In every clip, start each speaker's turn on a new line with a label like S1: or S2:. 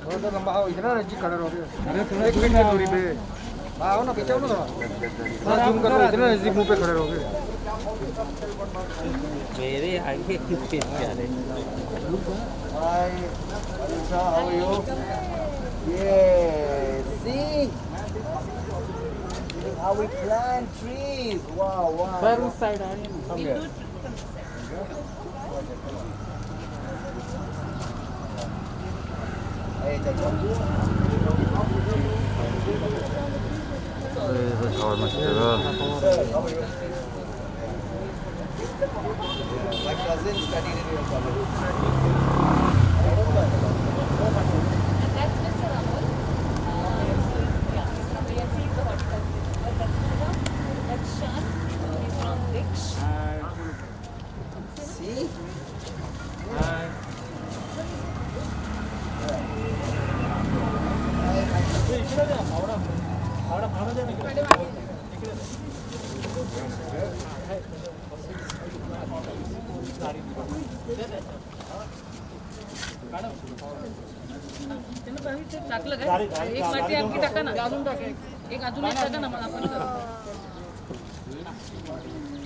S1: थोड़ा सा लंबा आओ, इतना नजदीक खड़े रहोगे। अरे थोड़ा एक मिनट की दूरी पे आओ ना, पीछे आओ ना थोड़ा जूम करो, इतना नजदीक मुंह पे खड़े रहोगे।
S2: मेरे आगे पीछे जा रहे।
S3: Hi, Anisha, how are you? Yeah, see? Look how we plant trees. Wow, wow.
S2: Sir उस साइड आ रहे हैं।
S3: Come here. Hey, Chacha.
S1: 이거 샤워마시다가
S3: Sir, how are you? My cousin studied in your college.
S4: That's Mr. Amol. Yeah, we are seeing the horticulture. That's Shan. He's from Dix.
S3: See?
S4: टाकलं काय एक वाटी आणखी टाका ना, अजून टाका एक अजून एक टाका ना, मग आपण करू.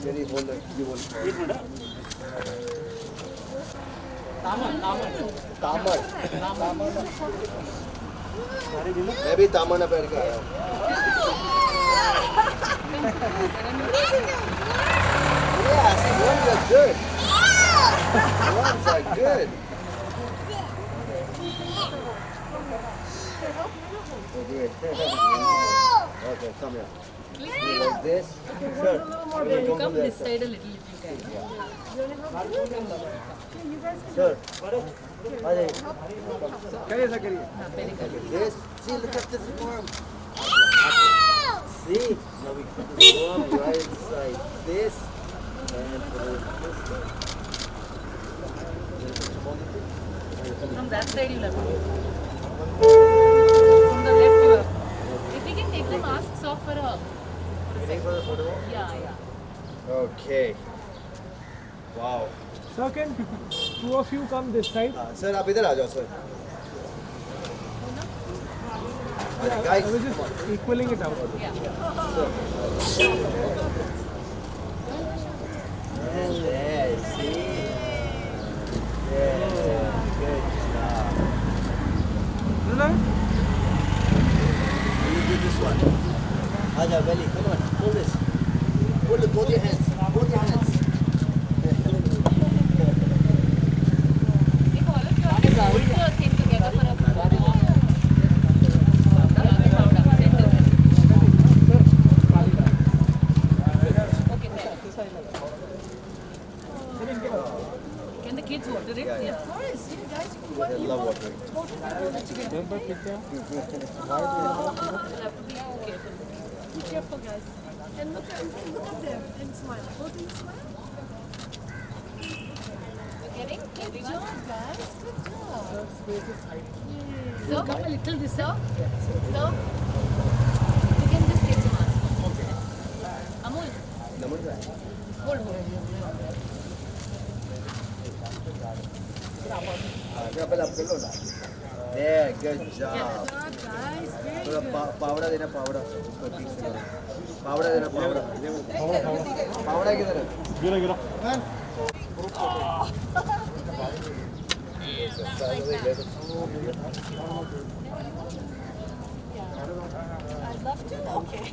S3: चलिए बोल रहे जी बोल तामर मैं भी तामर पहन के आया हूँ Yeah, see, worms are good. Worms are good. Okay, come here. Like this. Sure.
S4: Come this side a little if you can.
S3: Sure. Are
S1: करिए ऐसा करिए।
S3: this? See, look at this worm. See? Now we put this worm right inside this and put it this way.
S4: From that side you'll have to. From the left you have. If we can take the masks off for her.
S3: Ready for the photo?
S4: Yeah.
S3: Okay. Wow.
S5: Sir, can two of you come this side?
S3: Sir, आप इधर आ जाओ sir. Guys,
S5: I was just equaling it out.
S4: Yeah.
S3: yeah, see? Yeah, good job. You do this one. Aja, belly, come on, hold this. Hold it, both your hands. Both your hands.
S4: If all of you are put your thing together for a photo. Okay, can the kids water it? Yeah. Of course, you guys.
S3: I love watering.
S4: You'll have to be careful.
S6: Be careful, guys. And look at them and smile. Both of you smile.
S4: You're getting
S6: Good job, guys. Good job.
S4: So, come a little this sir. So, you can just take some mask. Okay. Amul, hold.
S3: There, good job.
S6: Good job, guys. Very
S3: थोड़ा
S6: good.
S3: पावड़ा देना पावड़ा उसको ठीक से करो पावड़ा देना पावड़ा पावड़ा किधर है
S6: I'd love to. Okay.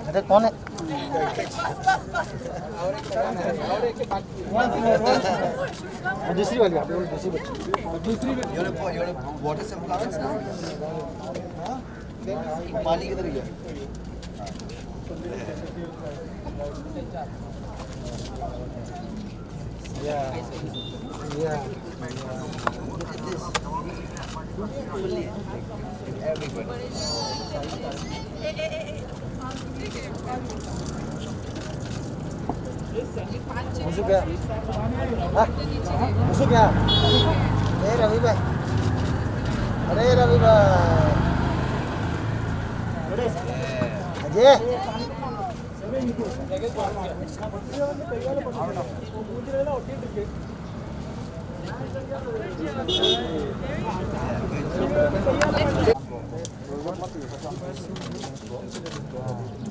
S1: अरे कौन है? दूसरी वाली आप लोग दूसरी बच्ची
S3: You wanna water some plants now? पानी किधर गया
S1: या
S3: Look at this. Everybody.
S1: मुझे क्या हाँ मुझे क्या ए रवि भाई अरे रवि भाई अजय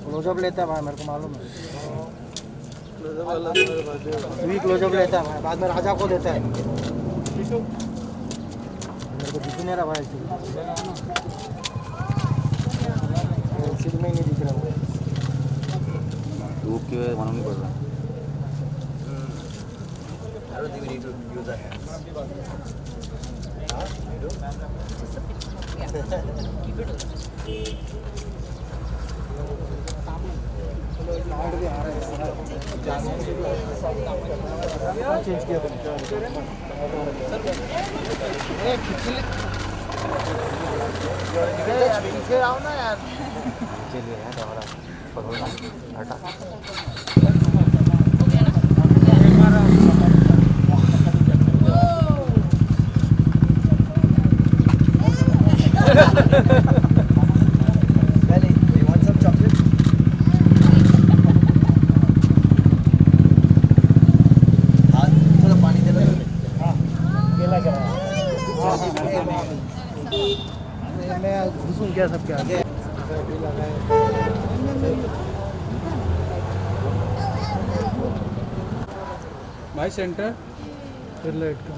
S1: क्लोजअप लेता है भाई, मेरे को मालूम है। भी क्लोजअप लेता है भाई, बाद में राजा को देता है। मेरे को दिख नहीं रहा भाई, सिर में ही नहीं दिख रहा वो।
S3: धूप की वजह से मालूम नहीं पड़ रहा। I don't think we need to use our hands. Huh? You do?
S1: Change किया पीछे आओ ना यार।
S3: चलिए यार हमारा पकड़ना हटा। Belly, you want some chocolate? हाँ, थोड़ा पानी दे दो।
S1: केला क्या मैं घुसूं क्या सबके आगे।
S5: भाई सेंटर फिर लेट का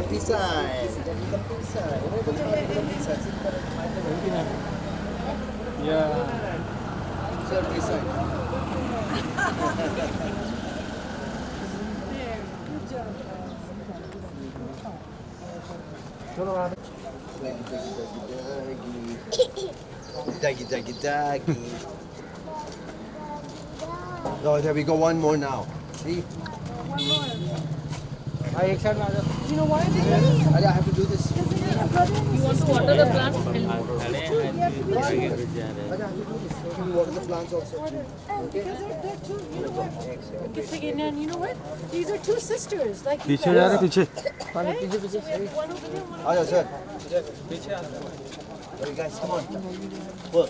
S3: Peace sign. Peace sign.
S5: या
S3: Sir, peace sign.
S1: चलो
S3: Daggy, daggy, daggy. Oh, there we go. One more now. See?
S1: भाई एक साइड में आ जाओ।
S6: You know why? Because
S3: I have to do this.
S4: You want to water the plant?
S2: खड़े हैं आगे बढ़ जा रहे हैं।
S3: I have to do this. Can you water the plants also?
S6: because they're two. You know what? And you know what? These are two sisters. Like you
S5: पीछे
S6: guys.
S5: जा रहे पीछे
S6: Right? So we have one over there, one over
S3: Hello, sir. Okay, guys, come on. Pull.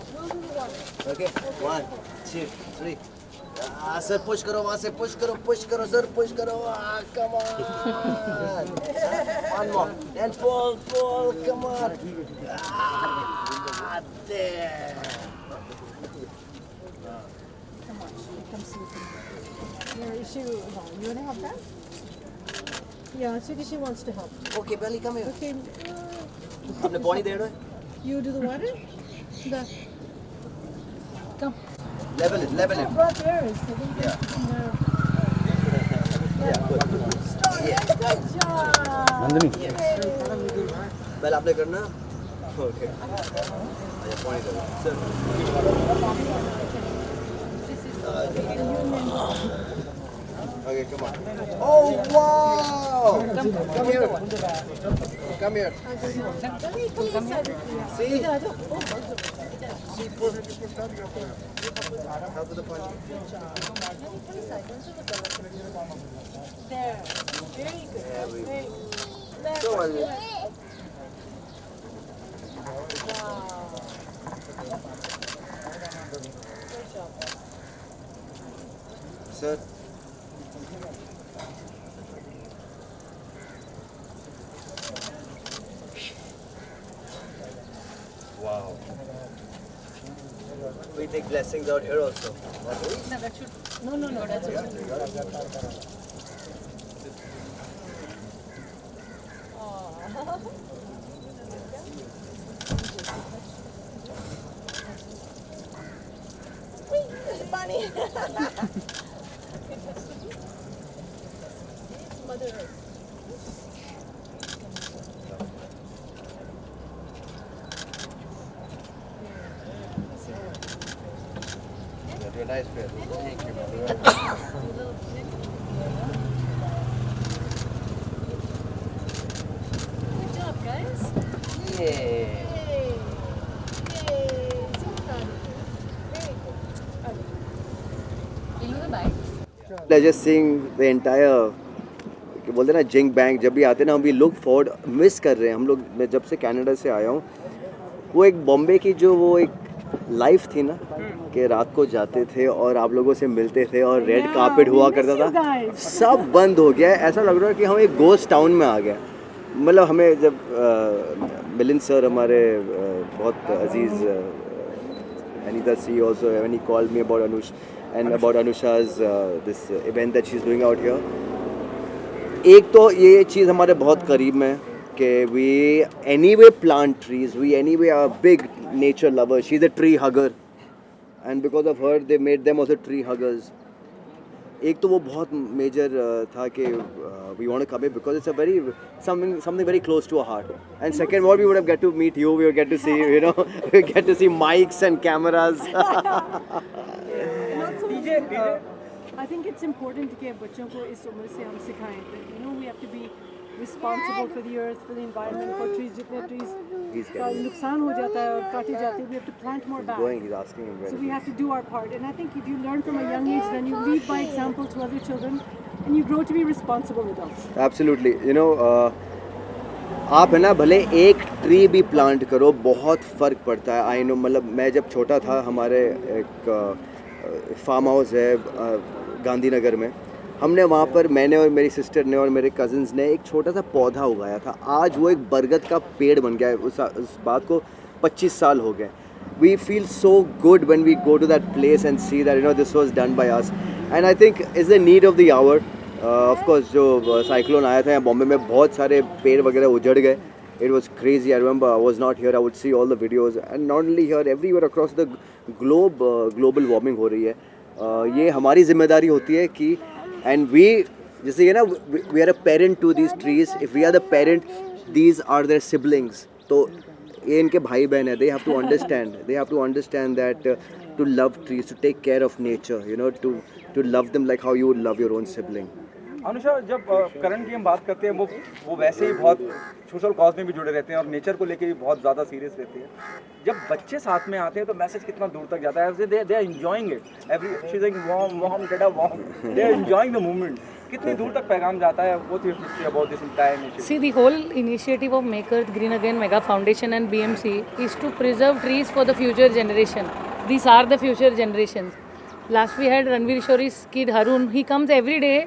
S3: Okay, 1, 2, 3. Sir, push karo, वहाँ से push karo, sir, push karo. Come on. One more. And pull, come on. There.
S6: Yeah, is she, you want to help that? Yeah, she wants to help.
S3: Okay, Belly, come here.
S6: Okay,
S3: अपने body दे दो.
S6: you do the water? The, come.
S3: Level it.
S6: I brought theirs. So they
S3: Yeah.
S6: yeah, good. Good job.
S5: Nandini
S3: पहले आपने करना. Okay. अच्छा, body दो. Sir. Okay, come on. Oh wow! Come here. Come here. See? See, pull. Help with the punch.
S6: There. Very good.
S3: There we go.
S6: Very good.
S3: So,
S6: Wow. Good job.
S3: sir. Wow. We take blessings out here also.
S6: No, that's okay. Bunny. Mother Earth.
S3: You're a nice friend. Thank you, brother.
S6: Good job, guys.
S3: Yeah.
S6: Yay. Yay. So proud of you. Very good.
S4: You know the bike?
S3: Pleasure seeing the entire बोलते हैं ना जिंग bang, जब भी आते हैं ना हम भी लुक फॉरवर्ड, मिस कर रहे हैं हम लोग। मैं जब से कनाडा से आया हूँ, वो एक बॉम्बे की जो वो एक लाइफ थी ना कि रात को जाते थे और आप लोगों से मिलते थे और रेड कार्पेट हुआ करता था, सब बंद हो गया है। ऐसा लग रहा है कि हम एक गोस्ट टाउन में आ गए। मतलब हमें जब मिलिंद सर हमारे बहुत अजीज़ Anita C also when he called me about Anush and about Anusha's this event that she's doing out here, एक तो ये चीज़ हमारे बहुत करीब में है कि we anyway plant trees, we anyway are big nature lovers. She's a tree hugger and because of her they made them also tree huggers. एक तो वो बहुत मेजर था कि we want to come here because it's a very something very close to our heart. And second, what we would have get to meet you, we would get to see, you know, we get to see mics and cameras.
S6: I think it's important कि बच्चों को इस उम्र से हम सिखाएं that you know we have to be responsible for the earth, for the environment, for trees. जितने trees का नुकसान हो जाता है और काटे जाते हैं, we have to plant more back.
S3: He's asking him.
S6: So we have to do our part, and I think if you learn from a young age, then you lead by example to other children, and you grow to be responsible adults.
S3: Absolutely, you know, आप है ना भले एक tree भी plant करो, बहुत फ़र्क पड़ता है। आई नो, मतलब मैं जब छोटा था, हमारे एक फार्म हाउस है गांधीनगर में, हमने वहाँ पर, मैंने और मेरी सिस्टर ने और मेरे कज़न्स ने एक छोटा सा पौधा उगाया था। आज वो एक बरगद का पेड़ बन गया है। उस बात को 25 साल हो गए। We feel so good when we go to that place and see that, you know, this was done by us. And I think it's the need of the hour. Of course, जो cyclone आया था यहाँ बॉम्बे में, बहुत सारे पेड़ वगैरह उजड़ गए. It was crazy. I remember I was not here. I would see all the videos, and not only here, everywhere across the globe, global warming हो रही है. ये हमारी जिम्मेदारी होती है कि and we, जैसे ये ना, we are a parent to these trees. If we are the parent, these are their siblings. तो ये इनके भाई बहन है. They have to understand. They have to understand that to love trees, to take care of nature, you know, to love them like how you would love your own sibling.
S5: Anusha, जब current की हम बात करते हैं, वो वैसे ही बहुत social cause में भी जुड़े रहते हैं और नेचर को लेके भी बहुत ज़्यादा सीरियस रहते हैं. जब बच्चे साथ में आते हैं तो मैसेज कितना दूर तक जाता है. They are enjoying it. Every she is warm warm get a warm. They are enjoying the moment. कितनी दूर तक पैगाम जाता है? What you think about this entire initiative?
S7: See, the whole initiative of Make Earth Green Again Mega Foundation and BMC is to preserve trees for the future generation. These are the future generations. Last we had Ranveer Shori's kid Harun. He comes every day,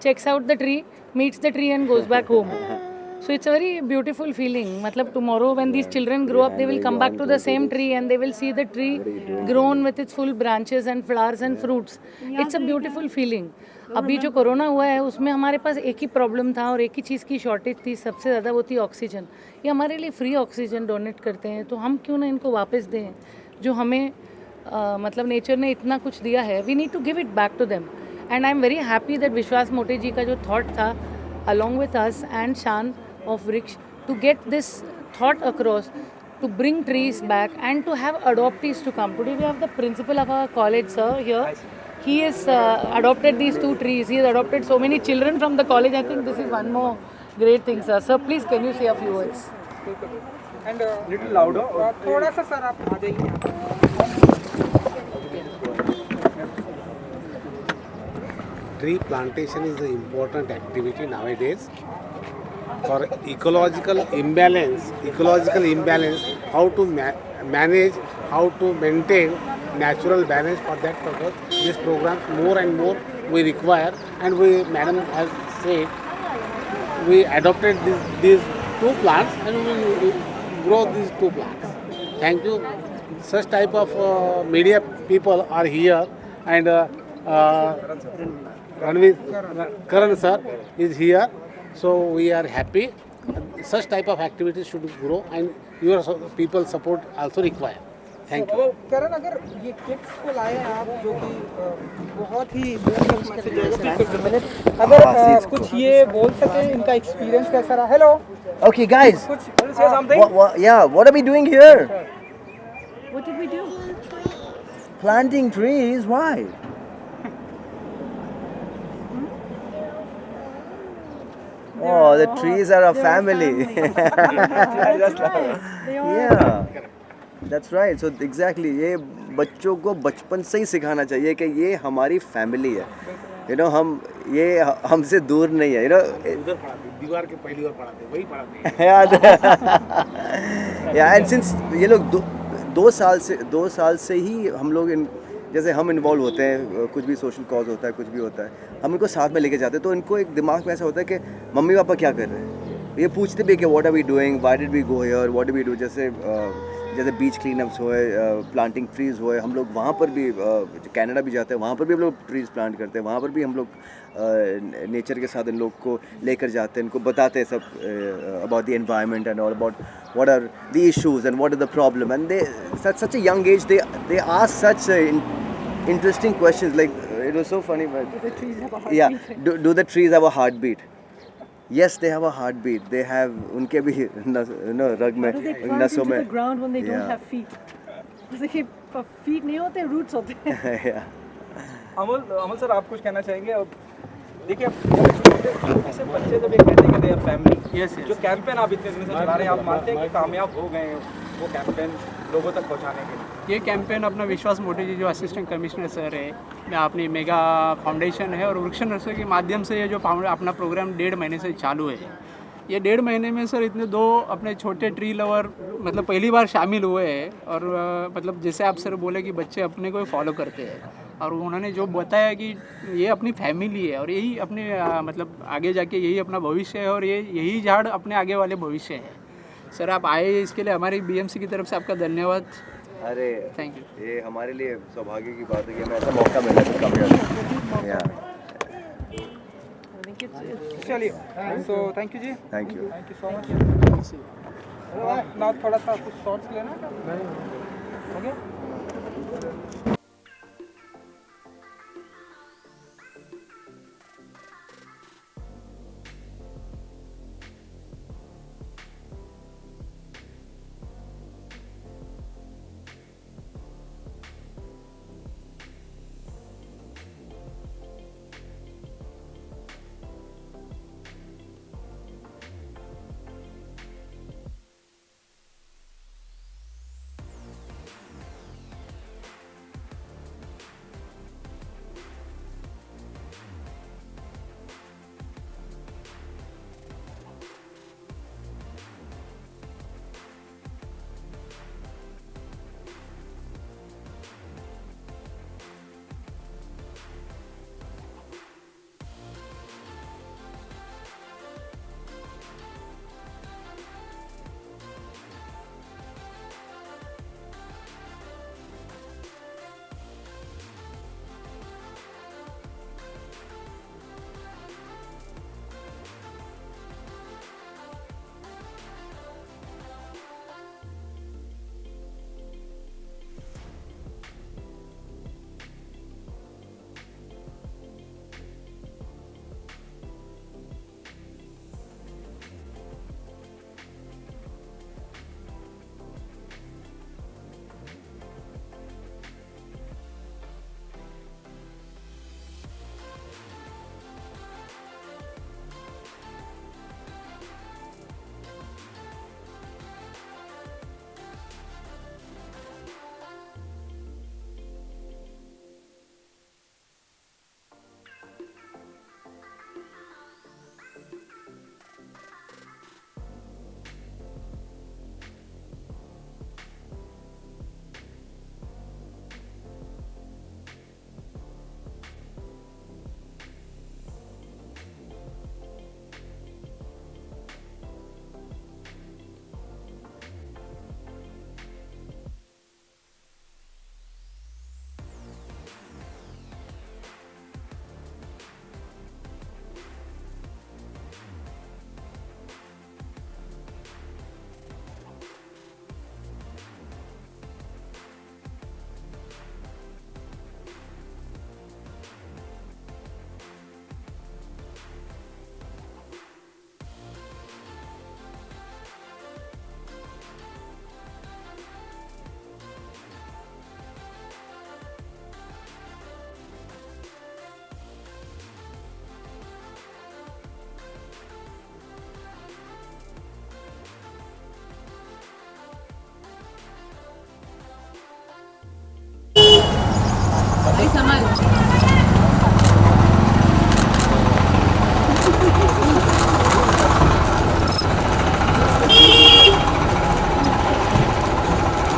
S7: checks out the tree, meets the tree and goes back home. So it's a very beautiful feeling. Matlab tomorrow when these children grow up, they will come back to the same tree and they will see the tree grown with its full branches and flowers and fruits. It's a beautiful feeling. अभी जो corona हुआ है उसमें हमारे पास एक ही problem था और एक ही चीज़ की शॉर्टेज थी, सबसे ज़्यादा वो थी ऑक्सीजन. ये हमारे लिए फ्री ऑक्सीजन डोनेट करते हैं, तो हम क्यों ना इनको वापस दें जो हमें मतलब नेचर ने इतना कुछ दिया है. We need to give it back to them. And I am very happy that Vishwas Mote जी का जो थॉट था along with us and Shan of Vriks to get this thought across, to bring trees back and to have adoptees to come. Today we have the principal of our college, sir, here. He has adopted these 2 trees. He has adopted so many children from the college. I think this is one more great thing, sir. Sir, please can you say a few words?
S1: And
S5: little louder.
S1: थोड़ा सा sir आप आ जाइए.
S8: Tree plantation is an important activity nowadays for ecological imbalance, how to manage, how to maintain natural balance. For that purpose, these programs more and more we require, and we, madam has said, we adopted these 2 plants and we will grow these 2 plants. Thank you. Such type of media people are here, and Karan sir is here, so we are happy. Such type of activities should grow, and your people support also required. Thank you.
S1: करण, अगर ये kids को लाए हैं आप, जो कि बहुत ही message, अगर कुछ ये बोल सके इनका एक्सपीरियंस कैसा रहा. हेलो.
S3: Okay, guys.
S1: कुछ say something.
S3: What are we doing here?
S6: What did we do?
S3: Planting trees. Why? Oh, the trees are a family. Yeah, that's right. So exactly, ये बच्चों को बचपन से ही सिखाना चाहिए कि ये हमारी फैमिली है. हम ये हमसे दूर नहीं है
S8: उधर पढ़ाते, दीवार के पहली ओर पढ़ाते, वही पढ़ाते।
S3: याद या एंड सिंस ये लोग 2 साल से ही हम लोग जैसे हम इन्वॉल्व होते हैं, कुछ भी सोशल कॉज होता है, कुछ भी होता है, हम इनको साथ में लेके जाते हैं, तो इनको एक दिमाग में ऐसा होता है कि मम्मी पापा क्या कर रहे हैं, ये पूछते भी कि what are we doing, why did we go here, what do we do. जैसे बीच क्लीन अप्स हुए, प्लांटिंग ट्रीज़ हुए, हम लोग वहाँ पर भी कनाडा भी जाते हैं, वहाँ पर भी हम लोग ट्रीज़ प्लांट करते हैं, वहाँ पर भी हम लोग नेचर के साथ इन लोग को लेकर जाते हैं, इनको बताते हैं सब about the environment and all about what are the issues and what is the problem, and they at such a young age they ask such interesting questions, like it was so funny, but
S6: Do the trees have a heartbeat?
S3: do the trees have a heartbeat? Yes, they have a heartbeat. They have उनके भी रग में,
S6: How do they plant
S3: नसों
S6: into
S3: में
S6: the ground when they don't
S3: Yeah.
S6: have feet? जैसे feet नहीं होते, roots होते हैं।
S3: yeah.
S5: अमल सर, आप कुछ कहना चाहेंगे? अब देखिए, छोटे से बच्चे जब ये कहते हैं कि फैमिली, जो कैंपेन आप इतने दिन से चला रहे हैं, आप मानते हैं कि कामयाब हो गए हैं वो कैंपेन लोगों तक पहुंचाने के लिए?
S9: ये कैंपेन अपना विश्वास मोटे जी जो असिस्टेंट कमिश्नर सर है, अपनी मेगा फाउंडेशन है और वृक्ष नर्सरी के माध्यम से ये जो अपना प्रोग्राम 1.5 महीने से चालू है, ये 1.5 महीने में सर इतने 2 अपने छोटे ट्री लवर मतलब पहली बार शामिल हुए हैं। और मतलब जैसे आप सर बोले कि बच्चे अपने को फॉलो करते हैं, और उन्होंने जो बताया कि ये अपनी फैमिली है और यही अपने मतलब आगे जाके यही अपना भविष्य है और यही झाड़ अपने आगे वाले भविष्य है। सर आप आए इसके लिए हमारी बीएमसी की तरफ से आपका धन्यवाद।
S3: अरे
S9: थैंक यू।
S3: ये हमारे लिए सौभाग्य की बात है कि हमें ऐसा मौका मिला है कामयाब। या
S1: चलिए, सो थैंक यू जी,
S3: thank you.
S1: Thank you so much. ना थोड़ा सा कुछ शॉर्ट्स लेना हो गया।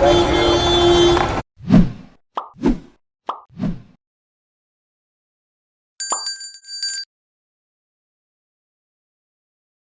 S3: Thank you.